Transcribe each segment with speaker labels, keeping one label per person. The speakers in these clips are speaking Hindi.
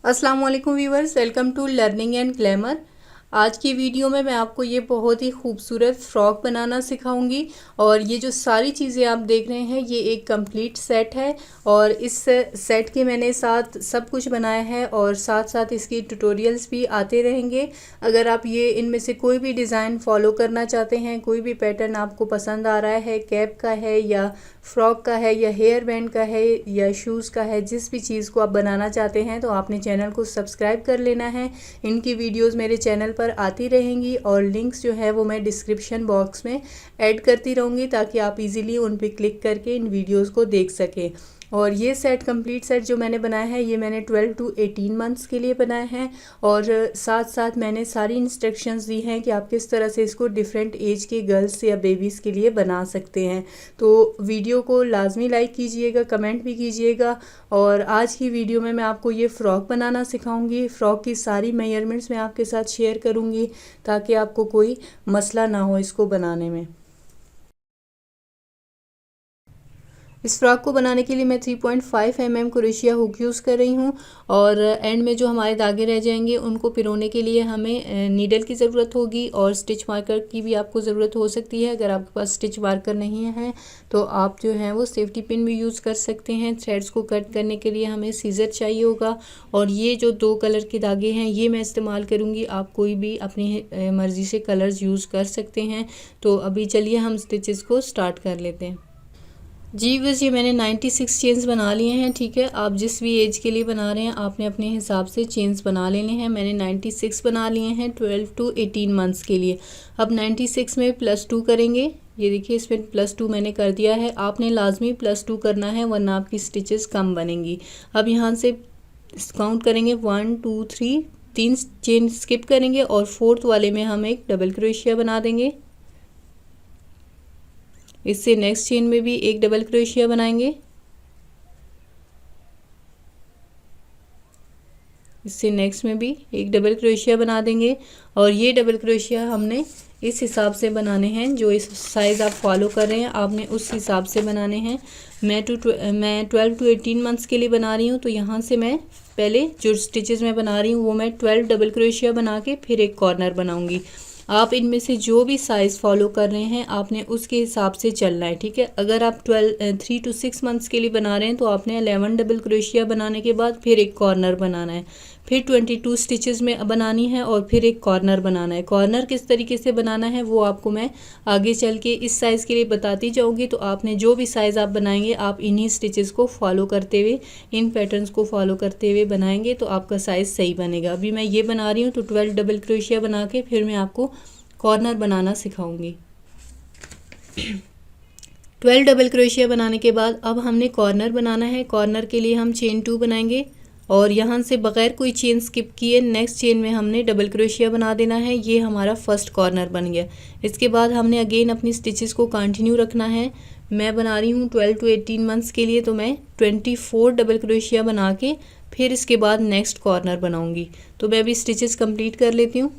Speaker 1: अस्सलाम वालेकुम viewers, welcome to learning and glamour. आज की वीडियो में मैं आपको ये बहुत ही खूबसूरत फ़्रॉक बनाना सिखाऊंगी। और ये जो सारी चीज़ें आप देख रहे हैं ये एक कंप्लीट सेट है और इस सेट के मैंने साथ सब कुछ बनाया है और साथ साथ इसकी ट्यूटोरियल्स भी आते रहेंगे। अगर आप ये इनमें से कोई भी डिज़ाइन फॉलो करना चाहते हैं, कोई भी पैटर्न आपको पसंद आ रहा है, कैप का है या फ्रॉक का है या हेयर बैंड का है या शूज़ का है, जिस भी चीज़ को आप बनाना चाहते हैं तो आपने चैनल को सब्सक्राइब कर लेना है। इनकी वीडियोस मेरे चैनल पर आती रहेंगी और लिंक्स जो है वो मैं डिस्क्रिप्शन बॉक्स में ऐड करती रहूँगी ताकि आप इजीली उन पर क्लिक करके इन वीडियोस को देख सकें। और ये सेट कंप्लीट सेट जो मैंने बनाया है ये मैंने 12 to 18 मंथ्स के लिए बनाया है और साथ साथ मैंने सारी इंस्ट्रक्शंस दी हैं कि आप किस तरह से इसको डिफरेंट एज के गर्ल्स या बेबीज़ के लिए बना सकते हैं। तो वीडियो को लाजमी लाइक कीजिएगा, कमेंट भी कीजिएगा। और आज की वीडियो में मैं आपको ये फ़्रॉक बनाना सिखाऊंगी। फ़्रॉक की सारी मेजरमेंट्स मैं आपके साथ शेयर करूंगी ताकि आपको कोई मसला ना हो इसको बनाने में। इस फ्रॉक को बनाने के लिए मैं 3.5 mm क्रोशिया हुक यूज़ कर रही हूँ और एंड में जो हमारे धागे रह जाएंगे उनको पिरोने के लिए हमें नीडल की ज़रूरत होगी और स्टिच मार्कर की भी आपको ज़रूरत हो सकती है। अगर आपके पास स्टिच मार्कर नहीं है तो आप जो है वो सेफ्टी पिन भी यूज़ कर सकते हैं। थ्रेड्स को कट करने के लिए हमें सीज़र चाहिए होगा और ये जो 2 कलर के धागे हैं ये मैं इस्तेमाल करूँगी। आप कोई भी अपनी मर्ज़ी से कलर्स यूज़ कर सकते हैं। तो अभी चलिए हम स्टिचेस को स्टार्ट कर लेते हैं। जी बस ये मैंने 96 चेन्स बना लिए हैं। ठीक है, आप जिस भी एज के लिए बना रहे हैं आपने अपने हिसाब से चेन्स बना लेने हैं। मैंने 96 बना लिए हैं 12 to 18 मंथ्स के लिए। अब 96 में +2 करेंगे। ये देखिए इसमें +2 मैंने कर दिया है। आपने लाजमी +2 करना है वरना आपकी स्टिचेस कम बनेंगी। अब यहाँ से काउंट करेंगे 1 2 3, 3 चेन स्किप करेंगे और 4th वाले में हम एक डबल क्रोशिया बना देंगे। इससे नेक्स्ट चेन में भी एक डबल क्रोशिया बनाएंगे। इससे नेक्स्ट में भी एक डबल क्रोशिया बना देंगे और ये डबल क्रोशिया हमने इस हिसाब से बनाने हैं जो इस साइज़ आप फॉलो कर रहे हैं आपने उस हिसाब से बनाने हैं। मैं 12 to 18 मंथ्स के लिए बना रही हूँ तो यहाँ से मैं पहले जो स्टिचेस मैं बना रही हूँ वो मैं 12 डबल क्रोशिया बना के फिर एक कॉर्नर बनाऊँगी। आप इनमें से जो भी साइज़ फॉलो कर रहे हैं आपने उसके हिसाब से चलना है। ठीक है, अगर आप 3 to 6 मंथ्स के लिए बना रहे हैं तो आपने 11 डबल क्रोशिया बनाने के बाद फिर एक कॉर्नर बनाना है, फिर 22 स्टिचेस में बनानी है और फिर एक कॉर्नर बनाना है। कॉर्नर किस तरीके से बनाना है वो आपको मैं आगे चल के इस साइज़ के लिए बताती जाऊँगी। तो आपने जो भी साइज़ आप बनाएंगे आप इन्हीं स्टिचेस को फॉलो करते हुए, इन पैटर्न्स को फॉलो करते हुए बनाएंगे तो आपका साइज़ सही बनेगा। अभी मैं ये बना रही हूँ तो 12 डबल क्रोशिया बना के फिर मैं आपको कॉर्नर बनाना सिखाऊंगी। 12 डबल क्रोशिया बनाने के बाद अब हमने कॉर्नर बनाना है। कॉर्नर के लिए हम चेन 2 बनाएंगे और यहाँ से बग़ैर कोई चेन स्किप किए नेक्स्ट चेन में हमने डबल क्रोशिया बना देना है। ये हमारा फर्स्ट कॉर्नर बन गया। इसके बाद हमने अगेन अपनी स्टिचेस को कंटिन्यू रखना है। मैं बना रही हूँ 12 to 18 मंथ्स के लिए तो मैं 24 डबल क्रोशिया बना के फिर इसके बाद नेक्स्ट कॉर्नर बनाऊँगी। तो मैं अभी स्टिचेस कंप्लीट कर लेती हूँ।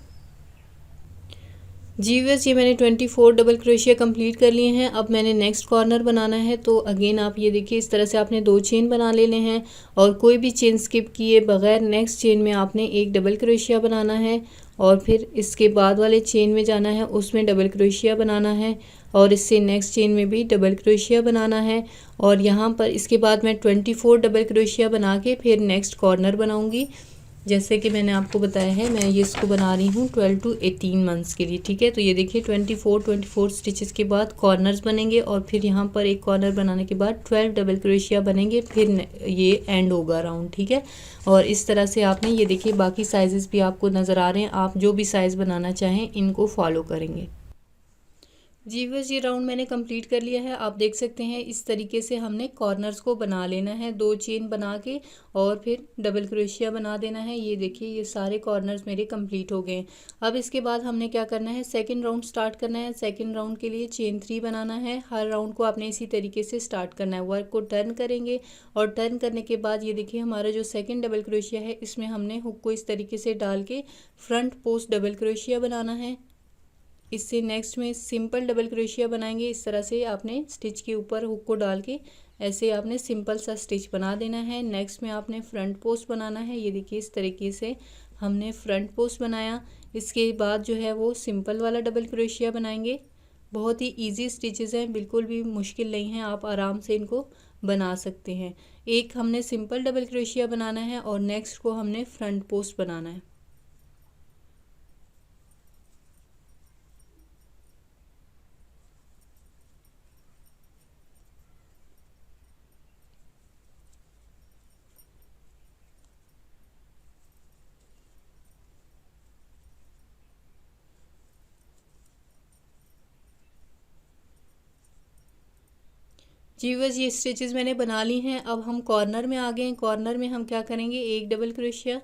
Speaker 1: जी बस ये मैंने 24 डबल क्रोशिया कंप्लीट कर लिए हैं। अब मैंने नेक्स्ट कॉर्नर बनाना है तो अगेन आप ये देखिए इस तरह से आपने 2 चेन बना लेने हैं और कोई भी चेन स्किप किए बगैर नेक्स्ट चेन में आपने एक डबल क्रोशिया बनाना है और फिर इसके बाद वाले चेन में जाना है, उसमें डबल क्रोशिया बनाना है और इससे नेक्स्ट चेन में भी डबल क्रोशिया बनाना है। और यहाँ पर इसके बाद मैं 24 डबल क्रोशिया बना के फिर नेक्स्ट कॉर्नर बनाऊँगी। जैसे कि मैंने आपको बताया है मैं ये इसको बना रही हूँ 12 to 18 मंथ्स के लिए। ठीक है, तो ये देखिए 24 स्टिचेस के बाद कॉर्नर्स बनेंगे और फिर यहाँ पर एक कॉर्नर बनाने के बाद 12 डबल क्रोशिया बनेंगे, फिर ये एंड होगा राउंड। ठीक है, और इस तरह से आपने ये देखिए बाकी साइजेस भी आपको नज़र आ रहे हैं। आप जो भी साइज़ बनाना चाहें इनको फॉलो करेंगे। जी बस ये राउंड मैंने कंप्लीट कर लिया है। आप देख सकते हैं इस तरीके से हमने कॉर्नर्स को बना लेना है, 2 चेन बना के और फिर डबल क्रोशिया बना देना है। ये देखिए ये सारे कॉर्नर्स मेरे कंप्लीट हो गए। अब इसके बाद हमने क्या करना है, सेकंड राउंड स्टार्ट करना है। सेकंड राउंड के लिए चेन 3 बनाना है। हर राउंड को आपने इसी तरीके से स्टार्ट करना है। वर्क को टर्न करेंगे और टर्न करने के बाद ये देखिए हमारा जो सेकेंड डबल क्रोशिया है इसमें हमने हुक को इस तरीके से डाल के फ्रंट पोस्ट डबल क्रोशिया बनाना है। इससे नेक्स्ट में सिंपल डबल क्रोशिया बनाएंगे। इस तरह से आपने स्टिच के ऊपर हुक को डाल के ऐसे आपने सिंपल सा स्टिच बना देना है। नेक्स्ट में आपने फ्रंट पोस्ट बनाना है। ये देखिए इस तरीके से हमने फ्रंट पोस्ट बनाया। इसके बाद जो है वो सिंपल वाला डबल क्रोशिया बनाएंगे। बहुत ही इजी स्टिचेस हैं, बिल्कुल भी मुश्किल नहीं है, आप आराम से इनको बना सकते हैं। एक हमने सिंपल डबल क्रोशिया बनाना है और नेक्स्ट को हमने फ्रंट पोस्ट बनाना है। जी बस ये स्टिचेस मैंने बना ली हैं। अब हम कॉर्नर में आ गए हैं। कॉर्नर में हम क्या करेंगे, एक डबल क्रोशिया,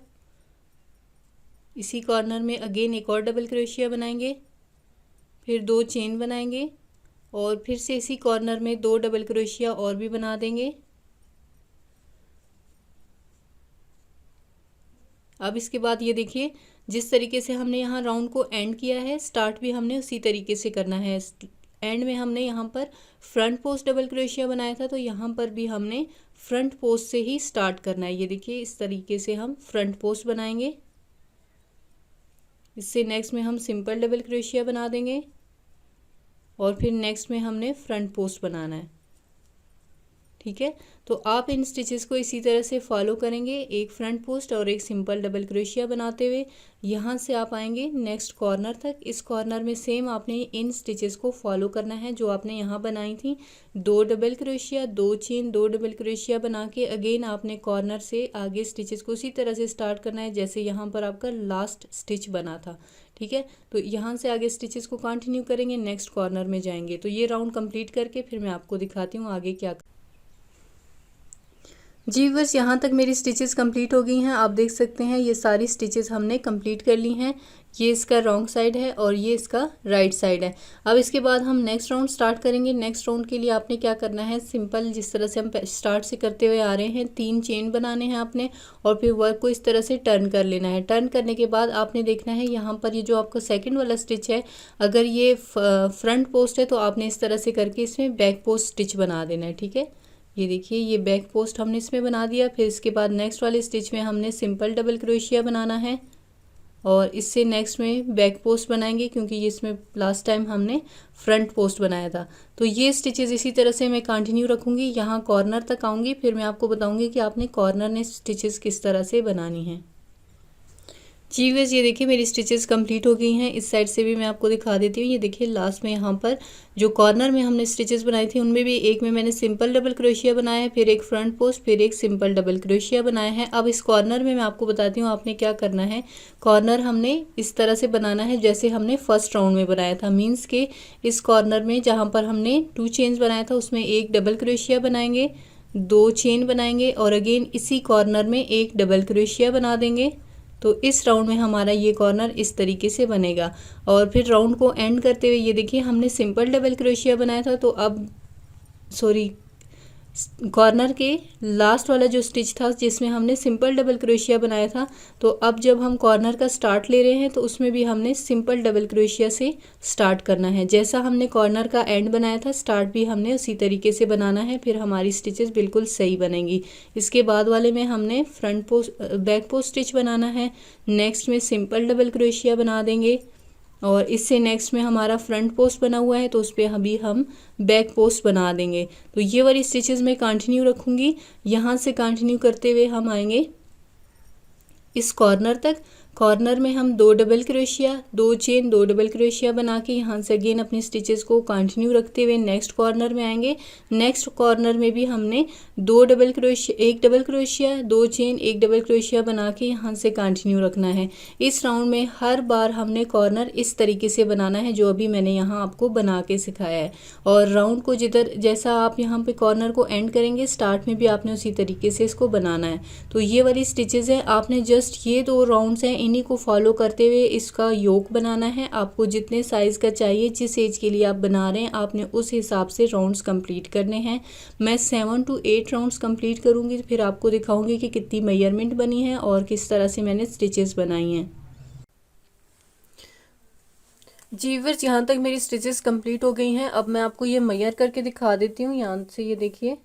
Speaker 1: इसी कॉर्नर में अगेन एक और डबल क्रोशिया बनाएंगे, फिर 2 चेन बनाएंगे और फिर से इसी कॉर्नर में 2 डबल क्रोशिया और भी बना देंगे। अब इसके बाद ये देखिए जिस तरीके से हमने यहाँ राउंड को एंड किया है, स्टार्ट भी हमने उसी तरीके से करना है। एंड में हमने यहाँ पर फ्रंट पोस्ट डबल क्रोशिया बनाया था, तो यहाँ पर भी हमने फ्रंट पोस्ट से ही स्टार्ट करना है। ये देखिए इस तरीके से हम फ्रंट पोस्ट बनाएंगे। इससे नेक्स्ट में हम सिंपल डबल क्रोशिया बना देंगे और फिर नेक्स्ट में हमने फ्रंट पोस्ट बनाना है। ठीक है, तो आप इन स्टिचेस को इसी तरह से फॉलो करेंगे, एक फ्रंट पोस्ट और एक सिंपल डबल क्रोशिया बनाते हुए। यहाँ से आप आएंगे नेक्स्ट कॉर्नर तक। इस कॉर्नर में सेम आपने इन स्टिचेस को फॉलो करना है जो आपने यहाँ बनाई थी। 2 double crochet, 2 chain, 2 double crochet बना के अगेन आपने कॉर्नर से आगे स्टिचेस को उसी तरह से स्टार्ट करना है जैसे यहाँ पर आपका लास्ट स्टिच बना था। ठीक है, तो यहाँ से आगे स्टिचेस को कंटिन्यू करेंगे, नेक्स्ट कॉर्नर में जाएंगे। तो ये राउंड कंप्लीट करके फिर मैं आपको दिखाती हूँ आगे क्या। जी बस यहाँ तक मेरी स्टिचेस कंप्लीट हो गई हैं। आप देख सकते हैं ये सारी स्टिचेस हमने कंप्लीट कर ली हैं। ये इसका रॉन्ग साइड है और ये इसका राइट साइड है। अब इसके बाद हम नेक्स्ट राउंड स्टार्ट करेंगे। नेक्स्ट राउंड के लिए आपने क्या करना है, सिंपल जिस तरह से हम स्टार्ट से करते हुए आ रहे हैं, 3 चेन बनाने हैं आपने और फिर वर्क को इस तरह से टर्न कर लेना है। टर्न करने के बाद आपने देखना है यहाँ पर ये जो आपका सेकेंड वाला स्टिच है, अगर ये फ्रंट पोस्ट है तो आपने इस तरह से करके इसमें बैक पोस्ट स्टिच बना देना है। ठीक है, ये देखिए ये बैक पोस्ट हमने इसमें बना दिया। फिर इसके बाद नेक्स्ट वाले स्टिच में हमने सिंपल डबल क्रोशिया बनाना है और इससे नेक्स्ट में बैक पोस्ट बनाएंगे क्योंकि ये इसमें लास्ट टाइम हमने फ्रंट पोस्ट बनाया था। तो ये स्टिचेस इसी तरह से मैं कंटिन्यू रखूँगी, यहाँ कॉर्नर तक आऊँगी, फिर मैं आपको बताऊँगी कि आपने कॉर्नर में स्टिचेस किस तरह से बनानी है। जी बस ये देखिए मेरी स्टिचेस कंप्लीट हो गई हैं। इस साइड से भी मैं आपको दिखा देती हूँ। ये देखिए लास्ट में यहाँ पर जो कॉर्नर में हमने स्टिचेस बनाई थी उनमें भी एक में मैंने सिंपल डबल क्रोशिया बनाया है, फिर एक फ्रंट पोस्ट, फिर एक सिंपल डबल क्रोशिया बनाया है। अब इस कॉर्नर में मैं आपको बताती हूँ आपने क्या करना है। कॉर्नर हमने इस तरह से बनाना है जैसे हमने फर्स्ट राउंड में बनाया था, मीन्स के इस कॉर्नर में जहाँ पर हमने 2 चेन्स बनाया था उसमें एक डबल क्रोशिया बनाएंगे, 2 चेन बनाएंगे और अगेन इसी कॉर्नर में एक डबल क्रोशिया बना देंगे। तो इस राउंड में हमारा ये कॉर्नर इस तरीके से बनेगा। और फिर राउंड को एंड करते हुए ये देखिए हमने सिंपल डबल क्रोशिया बनाया था, तो अब कॉर्नर के लास्ट वाला जो स्टिच था जिसमें हमने सिंपल डबल क्रोशिया बनाया था, तो अब जब हम कॉर्नर का स्टार्ट ले रहे हैं तो उसमें भी हमने सिंपल डबल क्रोशिया से स्टार्ट करना है। जैसा हमने कॉर्नर का एंड बनाया था, स्टार्ट भी हमने उसी तरीके से बनाना है, फिर हमारी स्टिचेस बिल्कुल सही बनेंगी। इसके बाद वाले में हमने front post back post stitch बनाना है, नेक्स्ट में सिंपल डबल क्रोशिया बना देंगे और इससे नेक्स्ट में हमारा फ्रंट पोस्ट बना हुआ है तो उस पर अभी हम बैक पोस्ट बना देंगे। तो ये वाली स्टिचेस मैं कंटिन्यू रखूँगी। यहाँ से कंटिन्यू करते हुए हम आएंगे इस कॉर्नर तक। कॉर्नर में हम 2 double crochet, 2 chain, 2 double crochet बना के यहाँ से अगेन अपनी स्टिचेस को कंटिन्यू रखते हुए नेक्स्ट कॉर्नर में आएंगे। नेक्स्ट कॉर्नर में भी हमने 2 double crochet, 1 double crochet, 2 chain, 1 double crochet बना के यहाँ से कंटिन्यू रखना है। इस राउंड में हर बार हमने कॉर्नर इस तरीके से बनाना है जो अभी मैंने यहाँ आपको बना के सिखाया है। और राउंड को जिधर जैसा आप यहाँ पे कॉर्नर को एंड करेंगे, स्टार्ट में भी आपने उसी तरीके से इसको बनाना है। तो ये वाली स्टिचेस है, आपने जस्ट ये 2 राउंड्स हैं इन्हीं को फॉलो करते हुए इसका योक बनाना है। आपको जितने साइज़ का चाहिए, जिस एज के लिए आप बना रहे हैं, आपने उस हिसाब से राउंड्स कंप्लीट करने हैं। मैं 7 to 8 राउंड्स कंप्लीट करूंगी, फिर आपको दिखाऊंगी कि कितनी मेजरमेंट बनी है और किस तरह से मैंने स्टिचेस बनाई हैं। जी व्यूअर्स यहाँ तक मेरी स्टिचेस कंप्लीट हो गई हैं। अब मैं आपको ये मेजर करके दिखा देती हूँ। यहाँ से ये देखिए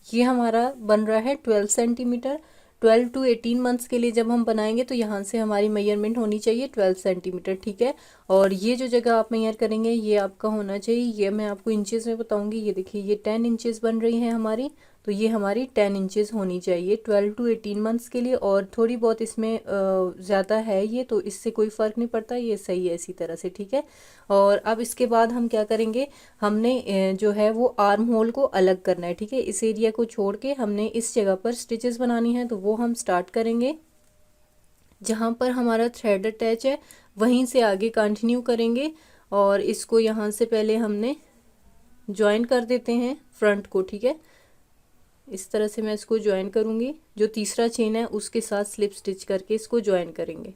Speaker 1: ये हमारा बन रहा है 12 सेंटीमीटर। 12 to 18 मंथ्स के लिए जब हम बनाएंगे तो यहाँ से हमारी मेजरमेंट होनी चाहिए 12 सेंटीमीटर, ठीक है। और ये जो जगह आप मेजर करेंगे ये आपका होना चाहिए, ये मैं आपको इंचेस में बताऊंगी। ये देखिए ये 10 इंचेस बन रही है हमारी, तो ये हमारी 10 इंचेस होनी चाहिए 12 to 18 मंथ्स के लिए। और थोड़ी बहुत इसमें ज़्यादा है ये, तो इससे कोई फ़र्क नहीं पड़ता, ये सही है इसी तरह से, ठीक है। और अब इसके बाद हम क्या करेंगे, हमने जो है वो आर्म होल को अलग करना है, ठीक है। इस एरिया को छोड़ के हमने इस जगह पर स्टिचेस बनानी है, तो वो हम स्टार्ट करेंगे। जहाँ पर हमारा थ्रेड अटैच है वहीं से आगे कंटिन्यू करेंगे। और इसको यहाँ से पहले हमने ज्वाइन कर देते हैं फ्रंट को, ठीक है। इस तरह से मैं इसको ज्वाइन करूँगी, जो तीसरा चेन है उसके साथ स्लिप स्टिच करके इसको ज्वाइन करेंगे।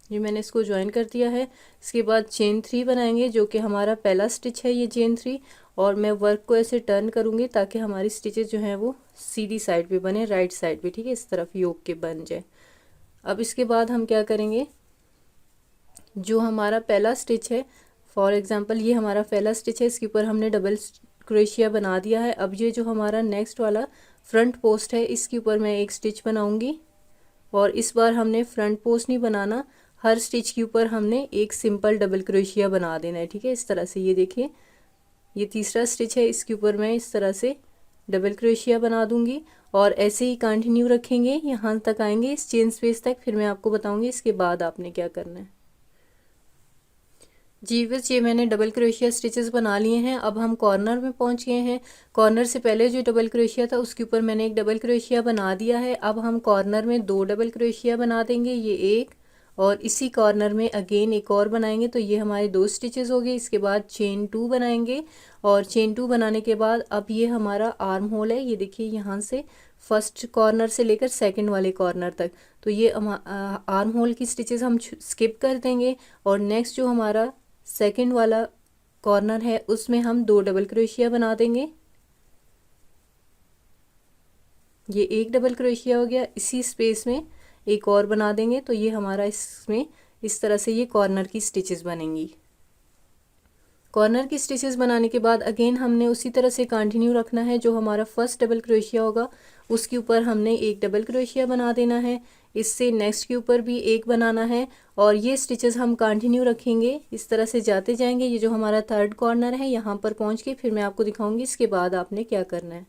Speaker 1: ये मैंने इसको ज्वाइन कर दिया है। इसके बाद चेन 3 बनाएंगे, जो कि हमारा पहला स्टिच है ये चेन 3। और मैं वर्क को ऐसे टर्न करूँगी ताकि हमारी स्टिचेस जो हैं वो सीधी साइड पे बने, राइट साइड पे, ठीक है, इस तरफ योक के बन जाए। अब इसके बाद हम क्या करेंगे, जो हमारा पहला स्टिच है, फॉर एग्जांपल ये हमारा पहला स्टिच है, इसके ऊपर हमने डबल क्रोशिया बना दिया है। अब ये जो हमारा नेक्स्ट वाला फ्रंट पोस्ट है इसके ऊपर मैं एक स्टिच बनाऊंगी। और इस बार हमने फ्रंट पोस्ट नहीं बनाना, हर स्टिच के ऊपर हमने एक सिंपल डबल क्रोशिया बना देना है, ठीक है, इस तरह से। ये देखिए ये तीसरा स्टिच है, इसके ऊपर मैं इस तरह से डबल क्रोशिया बना दूंगी। और ऐसे ही कंटिन्यू रखेंगे, यहाँ तक आएंगे इस चेन स्पेस तक, फिर मैं आपको बताऊंगी इसके बाद आपने क्या करना है। जी बस ये मैंने डबल क्रोशिया स्टिचेस बना लिए हैं। अब हम कॉर्नर में पहुंच गए हैं। कॉर्नर से पहले जो डबल क्रोशिया था उसके ऊपर मैंने एक डबल क्रोशिया बना दिया है। अब हम कॉर्नर में 2 डबल क्रोशिया बना देंगे, ये एक, और इसी कॉर्नर में अगेन एक और बनाएंगे, तो ये हमारे 2 स्टिचेस हो गए। इसके बाद चेन 2 बनाएंगे, और चेन 2 बनाने के बाद अब ये हमारा आर्म होल है। ये देखिए यहाँ से फर्स्ट कॉर्नर से लेकर सेकंड वाले कॉर्नर तक, तो ये आर्म होल की स्टिचेस हम स्किप कर देंगे। और नेक्स्ट जो हमारा सेकंड वाला कॉर्नर है उसमें हम 2 डबल क्रोशिया बना देंगे। ये एक डबल क्रोशिया हो गया, इसी स्पेस में एक और बना देंगे, तो ये हमारा इसमें इस तरह से ये कॉर्नर की स्टिचेस बनेंगी। कॉर्नर की स्टिचेस बनाने के बाद अगेन हमने उसी तरह से कंटिन्यू रखना है। जो हमारा फर्स्ट डबल क्रोशिया होगा उसके ऊपर हमने एक डबल क्रोशिया बना देना है, इससे नेक्स्ट के ऊपर भी एक बनाना है। और ये स्टिचेस हम कंटिन्यू रखेंगे, इस तरह से जाते जाएंगे। ये जो हमारा थर्ड कॉर्नर है यहाँ पर पहुँच के फिर मैं आपको दिखाऊंगी इसके बाद आपने क्या करना है।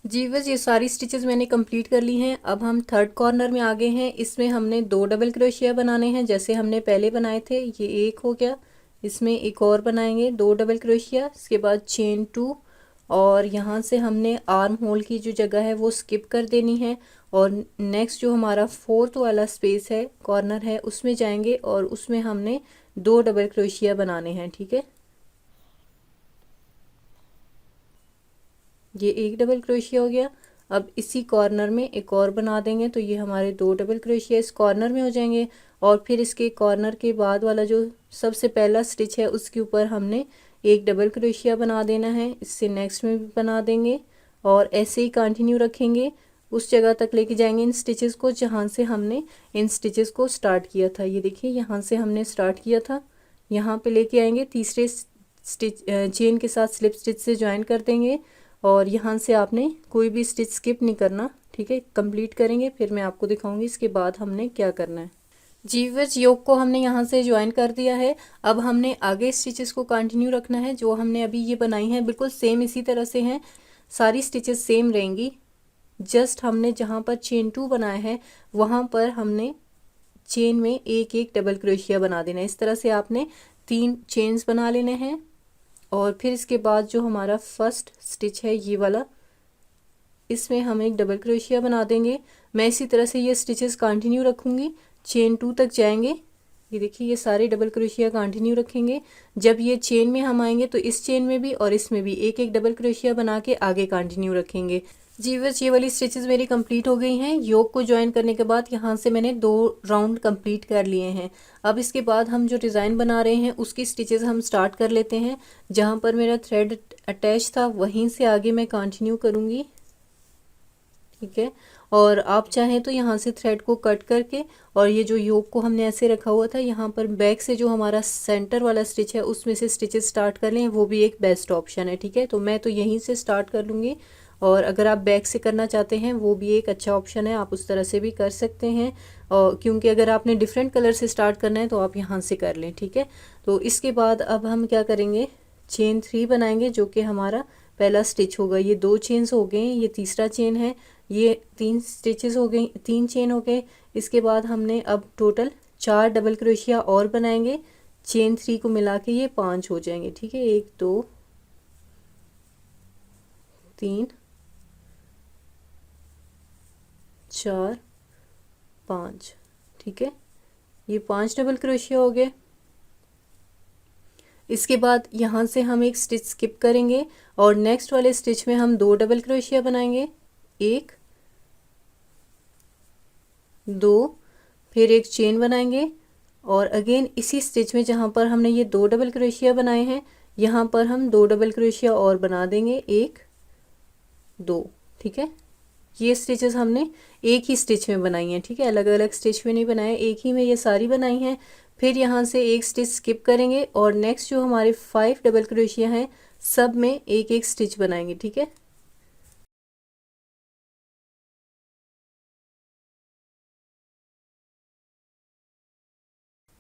Speaker 1: जी बस ये सारी स्टिचेस मैंने कंप्लीट कर ली हैं। अब हम थर्ड कॉर्नर में आ गए हैं। इसमें हमने 2 डबल क्रोशिया बनाने हैं जैसे हमने पहले बनाए थे। ये एक हो गया, इसमें एक और बनाएंगे 2 डबल क्रोशिया। इसके बाद चेन 2, और यहाँ से हमने आर्म होल की जो जगह है वो स्किप कर देनी है। और नेक्स्ट जो हमारा फोर्थ वाला स्पेस है, कॉर्नर है, उसमें जाएंगे और उसमें हमने 2 डबल क्रोशिया बनाने हैं, ठीक है। ये एक डबल क्रोशिया हो गया। अब इसी कॉर्नर में एक और बना देंगे, तो ये हमारे 2 डबल क्रोशिया इस कॉर्नर में हो जाएंगे। और फिर इसके कॉर्नर के बाद वाला जो सबसे पहला स्टिच है उसके ऊपर हमने एक डबल क्रोशिया बना देना है, इससे नेक्स्ट में भी बना देंगे। और ऐसे ही कंटिन्यू रखेंगे, उस जगह तक लेके जाएंगे इन स्टिचेस को जहाँ से हमने इन स्टिचेस को स्टार्ट किया था। ये देखिए यहाँ से हमने स्टार्ट किया था, यहाँ पे लेके आएंगे, तीसरे स्टिच चेन के साथ स्लिप स्टिच से ज्वाइन कर देंगे। और यहाँ से आपने कोई भी स्टिच स्किप नहीं करना, ठीक है। कंप्लीट करेंगे फिर मैं आपको दिखाऊंगी इसके बाद हमने क्या करना है। जी बस योक को हमने यहाँ से ज्वाइन कर दिया है। अब हमने आगे स्टिचेस को कंटिन्यू रखना है। जो हमने अभी ये बनाई हैं बिल्कुल सेम इसी तरह से हैं, सारी स्टिचेस सेम रहेंगी। जस्ट हमने जहाँ पर चेन 2 बनाया है वहाँ पर हमने चेन में एक एक डबल क्रोशिया बना देना है। इस तरह से आपने 3 चेन्स बना लेने हैं। और फिर इसके बाद जो हमारा फर्स्ट स्टिच है ये वाला, इसमें हम एक डबल क्रोशिया बना देंगे। मैं इसी तरह से ये स्टिचेस कंटिन्यू रखूँगी, चेन 2 तक जाएंगे। ये देखिए ये सारे डबल क्रोशिया कंटिन्यू रखेंगे। जब ये चेन में हम आएंगे तो इस चेन में भी और इसमें भी एक एक डबल क्रोशिया बना के आगे कंटिन्यू रखेंगे। जी बस ये वाली स्टिचेस मेरी कंप्लीट हो गई हैं। योक को ज्वाइन करने के बाद यहाँ से मैंने 2 राउंड कंप्लीट कर लिए हैं। अब इसके बाद हम जो डिज़ाइन बना रहे हैं उसकी स्टिचेस हम स्टार्ट कर लेते हैं। जहाँ पर मेरा थ्रेड अटैच था वहीं से आगे मैं कंटिन्यू करूँगी। ठीक है। और आप चाहें तो यहाँ से थ्रेड को कट करके और ये जो योक को हमने ऐसे रखा हुआ था यहाँ पर बैक से जो हमारा सेंटर वाला स्टिच है उसमें से स्टिचेस स्टार्ट कर लें, वो भी एक बेस्ट ऑप्शन है। ठीक है, तो मैं तो यहीं से स्टार्ट कर लूँगी और अगर आप बैक से करना चाहते हैं वो भी एक अच्छा ऑप्शन है, आप उस तरह से भी कर सकते हैं। और क्योंकि अगर आपने डिफरेंट कलर से स्टार्ट करना है तो आप यहाँ से कर लें। ठीक है, तो इसके बाद अब हम क्या करेंगे, चेन 3 बनाएंगे जो कि हमारा पहला स्टिच होगा। ये 2 चेन्स हो गए, ये तीसरा चेन है, ये 3 स्टिचेस हो गई, 3 चेन हो गए। इसके बाद हमने अब टोटल 4 डबल क्रोशिया और बनाएंगे, चेन 3 को मिला के ये 5 हो जाएंगे। ठीक है, 1 2 3 4 5। ठीक है, ये 5 डबल क्रोशिया हो गए। इसके बाद यहाँ से हम एक स्टिच स्किप करेंगे और नेक्स्ट वाले स्टिच में हम 2 डबल क्रोशिया बनाएंगे, 1 2, फिर एक चेन बनाएंगे और अगेन इसी स्टिच में जहाँ पर हमने ये 2 डबल क्रोशिया बनाए हैं यहाँ पर हम 2 डबल क्रोशिया और बना देंगे, 1 2। ठीक है, ये स्टिचेस हमने एक ही स्टिच में बनाई हैं। ठीक है, अलग अलग स्टिच में नहीं बनाए, एक ही में ये सारी बनाई हैं। फिर यहाँ से एक स्टिच स्किप करेंगे और नेक्स्ट जो हमारे 5 डबल क्रोशिया हैं सब में एक एक स्टिच बनाएंगे। ठीक है,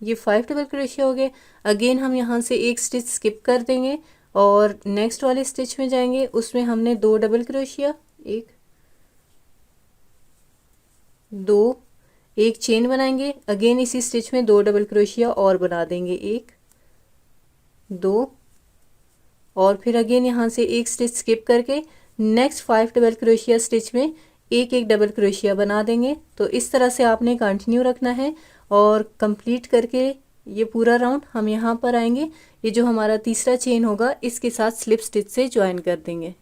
Speaker 1: ये 5 डबल क्रोशिया हो गए। अगेन हम यहाँ से एक स्टिच स्किप कर देंगे और नेक्स्ट वाले स्टिच में जाएंगे, उसमें हमने 2 डबल क्रोशिया, 1 2, एक चेन बनाएंगे, अगेन इसी स्टिच में 2 डबल क्रोशिया और बना देंगे, 1 2 और फिर अगेन यहाँ से एक स्टिच स्किप करके नेक्स्ट 5 डबल क्रोशिया स्टिच में एक एक डबल क्रोशिया बना देंगे। तो इस तरह से आपने कंटिन्यू रखना है और कंप्लीट करके ये पूरा राउंड हम यहाँ पर आएंगे, ये जो हमारा तीसरा चेन होगा इसके साथ स्लिप स्टिच से ज्वाइन कर देंगे।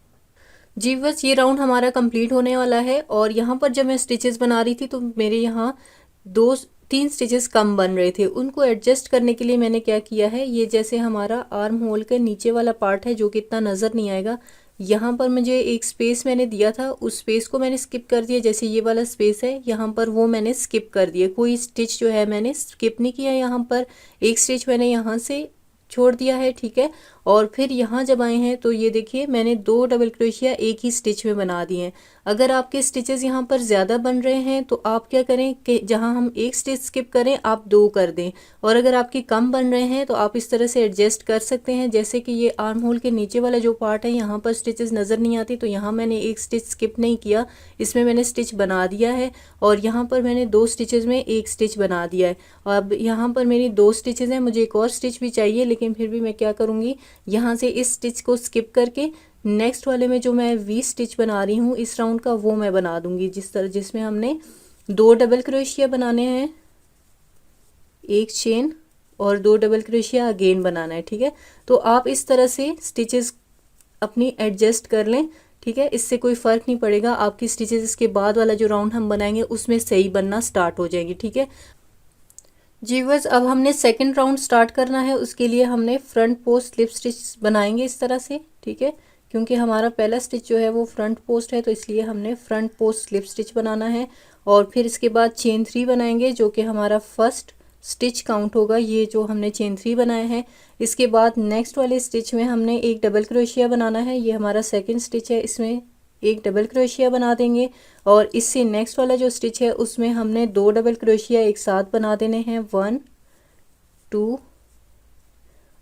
Speaker 1: जी बस ये राउंड हमारा कंप्लीट होने वाला है और यहाँ पर जब मैं स्टिचेस बना रही थी तो मेरे यहाँ 2-3 स्टिचेस कम बन रहे थे, उनको एडजस्ट करने के लिए मैंने क्या किया है, ये जैसे हमारा आर्म होल के नीचे वाला पार्ट है जो कि इतना नज़र नहीं आएगा, यहाँ पर मुझे एक स्पेस मैंने दिया था, उस स्पेस को मैंने स्किप कर दिया। जैसे ये वाला स्पेस है यहाँ पर वो मैंने स्किप कर दिया, कोई स्टिच जो है मैंने स्किप नहीं किया। यहाँ पर एक स्टिच मैंने यहाँ से छोड़ दिया है। ठीक है, और फिर यहाँ जब आए हैं तो ये देखिए मैंने 2 डबल क्रोशिया एक ही स्टिच में बना दिए हैं। अगर आपके स्टिचेस यहाँ पर ज़्यादा बन रहे हैं तो आप क्या करें कि जहाँ हम एक स्टिच स्किप करें आप 2 कर दें, और अगर आपके कम बन रहे हैं तो आप इस तरह से एडजस्ट कर सकते हैं। जैसे कि ये आर्म होल के नीचे वाला जो पार्ट है यहाँ पर स्टिचेस नज़र नहीं आती, तो यहाँ मैंने एक स्टिच स्किप नहीं किया, इसमें मैंने स्टिच बना दिया है और यहाँ पर मैंने 2 स्टिचेस में एक स्टिच बना दिया है। अब यहाँ पर मेरी 2 स्टिचेस हैं, मुझे एक और स्टिच भी चाहिए, लेकिन फिर भी मैं क्या करूँगी, यहाँ से इस स्टिच को स्किप करके नेक्स्ट वाले में जो मैं वी स्टिच बना रही हूँ इस राउंड का वो मैं बना दूंगी, जिसमें हमने 2 डबल क्रोशिया बनाने हैं, एक चेन और 2 डबल क्रोशिया अगेन बनाना है। ठीक है, तो आप इस तरह से स्टिचेस अपनी एडजस्ट कर लें। ठीक है, इससे कोई फ़र्क नहीं पड़ेगा, आपकी स्टिचेस इसके बाद वाला जो राउंड हम बनाएंगे उसमें सही बनना स्टार्ट हो जाएगी। ठीक है जी बस, अब हमने सेकंड राउंड स्टार्ट करना है, उसके लिए हमने फ्रंट पोस्ट स्लिप स्टिच बनाएंगे इस तरह से। ठीक है, क्योंकि हमारा पहला स्टिच जो है वो फ्रंट पोस्ट है तो इसलिए हमने फ्रंट पोस्ट स्लिप स्टिच बनाना है। और फिर इसके बाद चेन 3 बनाएंगे जो कि हमारा फर्स्ट स्टिच काउंट होगा, ये जो हमने चेन 3 बनाए हैं। इसके बाद नेक्स्ट वाले स्टिच में हमने एक डबल क्रोशिया बनाना है, ये हमारा सेकेंड स्टिच है, इसमें एक डबल क्रोशिया बना देंगे और इससे नेक्स्ट वाला जो स्टिच है उसमें हमने 2 डबल क्रोशिया एक साथ बना देने हैं, 1 2,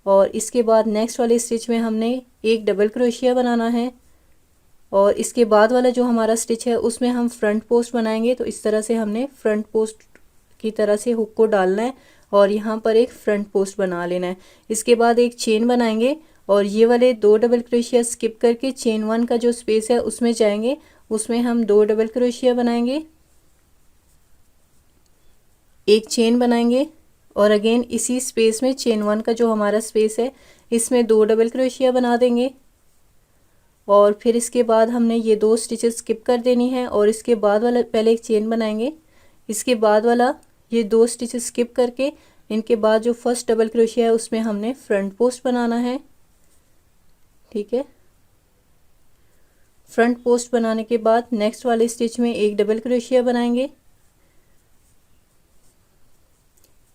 Speaker 1: और इसके बाद नेक्स्ट वाले स्टिच में हमने एक डबल क्रोशिया बनाना है और इसके बाद वाला जो हमारा स्टिच है उसमें हम फ्रंट पोस्ट बनाएंगे। तो इस तरह से हमने फ्रंट पोस्ट की तरह से हुक को डालना है और यहाँ पर एक फ्रंट पोस्ट बना लेना है। इसके बाद एक चेन बनाएंगे और ये वाले 2 डबल क्रोशिया स्किप करके चेन 1 का जो स्पेस है उसमें जाएंगे, उसमें हम 2 डबल क्रोशिया बनाएंगे, एक चेन बनाएंगे और अगेन इसी स्पेस में चेन 1 का जो हमारा स्पेस है इसमें 2 डबल क्रोशिया बना देंगे और फिर इसके बाद हमने ये 2 स्टिचेस स्किप कर देनी है और इसके बाद वाला पहले एक चेन बनाएंगे, इसके बाद वाला ये 2 स्टिचेस स्किप करके इनके बाद जो फर्स्ट डबल क्रोशिया है उसमें हमने फ्रंट पोस्ट बनाना है। ठीक है, फ्रंट पोस्ट बनाने के बाद नेक्स्ट वाले स्टिच में एक डबल क्रोशिया बनाएंगे।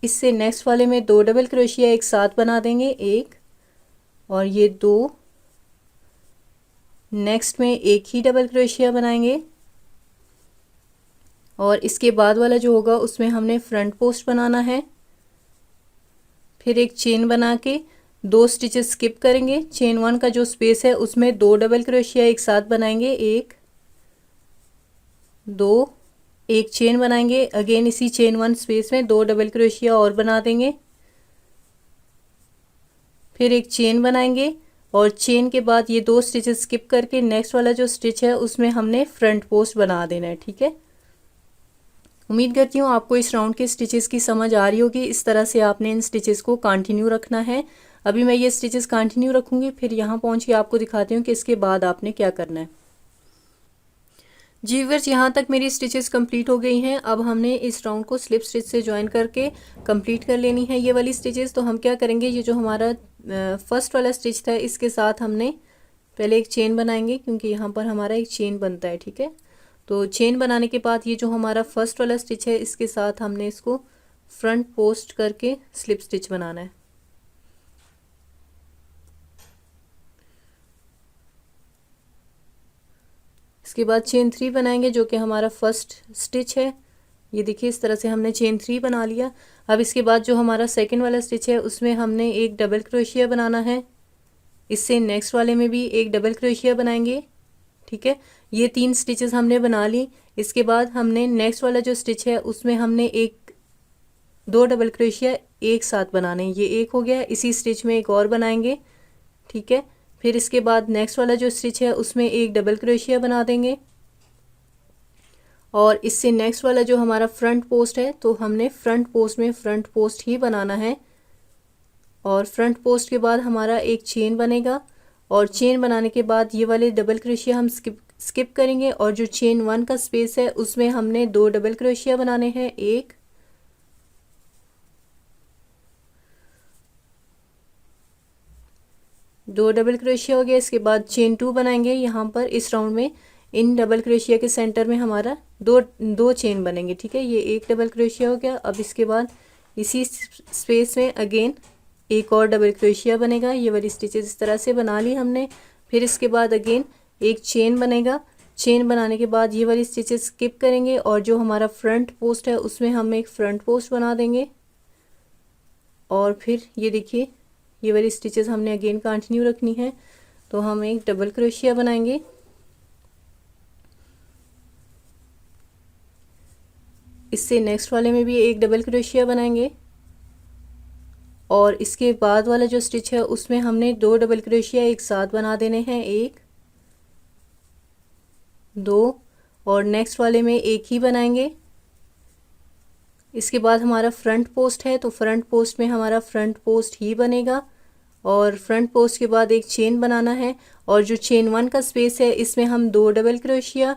Speaker 1: इससे नेक्स्ट वाले में 2 डबल क्रोशिया एक साथ बना देंगे, एक और ये 2। नेक्स्ट में एक ही डबल क्रोशिया बनाएंगे और इसके बाद वाला जो होगा उसमें हमने फ्रंट पोस्ट बनाना है। फिर एक चेन बना के 2 स्टिचेस स्किप करेंगे। चेन 1 का जो स्पेस है उसमें 2 डबल क्रोशिया एक साथ बनाएंगे, एक 2, एक चेन बनाएंगे। अगेन इसी चेन 1 स्पेस में 2 डबल क्रोशिया और बना देंगे। फिर एक चेन बनाएंगे और चेन के बाद ये 2 स्टिचेस स्किप करके नेक्स्ट वाला जो स्टिच है उसमें हमने फ्रंट पोस्ट बना देना है, ठीक है। उम्मीद करती हूँ आपको इस राउंड के स्टिचेस की समझ आ रही होगी। इस तरह से आपने इन स्टिचेस को कंटिन्यू रखना है। अभी मैं ये स्टिचेस कंटिन्यू रखूँगी, फिर यहाँ पहुँच के आपको दिखाती हूँ कि इसके बाद आपने क्या करना है। जी व्यूअर्स, यहाँ तक मेरी स्टिचेस कंप्लीट हो गई हैं। अब हमने इस राउंड को स्लिप स्टिच से ज्वाइन करके कंप्लीट कर लेनी है ये वाली स्टिचेस। तो हम क्या करेंगे, ये जो हमारा फर्स्ट वाला स्टिच था इसके साथ हमने पहले एक चेन बनाएंगे, क्योंकि यहाँ पर हमारा एक चेन बनता है, ठीक है। तो चेन बनाने के बाद ये जो हमारा फर्स्ट वाला स्टिच है इसके साथ हमने इसको फ्रंट पोस्ट करके स्लिप स्टिच बनाना है। इसके बाद चेन 3 बनाएंगे जो कि हमारा फर्स्ट स्टिच है। ये देखिए इस तरह से हमने चेन 3 बना लिया। अब इसके बाद जो हमारा सेकंड वाला स्टिच है उसमें हमने एक डबल क्रोशिया बनाना है। इससे नेक्स्ट वाले में भी एक डबल क्रोशिया बनाएंगे, ठीक है। ये 3 स्टिचेस हमने बना ली। इसके बाद हमने नेक्स्ट वाला जो स्टिच है उसमें हमने 2 डबल क्रोशिया एक साथ बनाने, ये एक हो गया। इसी स्टिच में एक और बनाएंगे, ठीक है। फिर इसके बाद नेक्स्ट वाला जो स्टिच है उसमें एक डबल क्रोशिया बना देंगे और इससे नेक्स्ट वाला जो हमारा फ्रंट पोस्ट है तो हमने फ्रंट पोस्ट में फ्रंट पोस्ट ही बनाना है। और फ्रंट पोस्ट के बाद हमारा एक चेन बनेगा और चेन बनाने के बाद ये वाले डबल क्रोशिया हम स्किप करेंगे और जो चेन 1 का स्पेस है उसमें हमने 2 डबल क्रोशिया बनाने हैं, एक 2 डबल क्रोशिया हो गया। इसके बाद चेन 2 बनाएंगे। यहाँ पर इस राउंड में इन डबल क्रोशिया के सेंटर में हमारा दो चेन बनेंगे, ठीक है। ये एक डबल क्रोशिया हो गया। अब इसके बाद इसी स्पेस में अगेन एक और डबल क्रोशिया बनेगा। ये वाली स्टिचेस इस तरह से बना ली हमने। फिर इसके बाद अगेन एक चेन बनेगा। चेन बनाने के बाद ये वाली स्टिचेस स्किप करेंगे और जो हमारा फ्रंट पोस्ट है उसमें हम एक फ्रंट पोस्ट बना देंगे। और फिर ये देखिए ये वाली स्टिचेस हमने अगेन कंटिन्यू रखनी है। तो हम एक डबल क्रोशिया बनाएंगे। इससे नेक्स्ट वाले में भी एक डबल क्रोशिया बनाएंगे और इसके बाद वाला जो स्टिच है उसमें हमने 2 डबल क्रोशिया एक साथ बना देने हैं, एक 2 और नेक्स्ट वाले में एक ही बनाएंगे। इसके बाद हमारा फ्रंट पोस्ट है तो फ्रंट पोस्ट में हमारा फ्रंट पोस्ट ही बनेगा और फ्रंट पोस्ट के बाद एक चेन बनाना है और जो चेन 1 का स्पेस है इसमें हम 2 डबल क्रोशिया,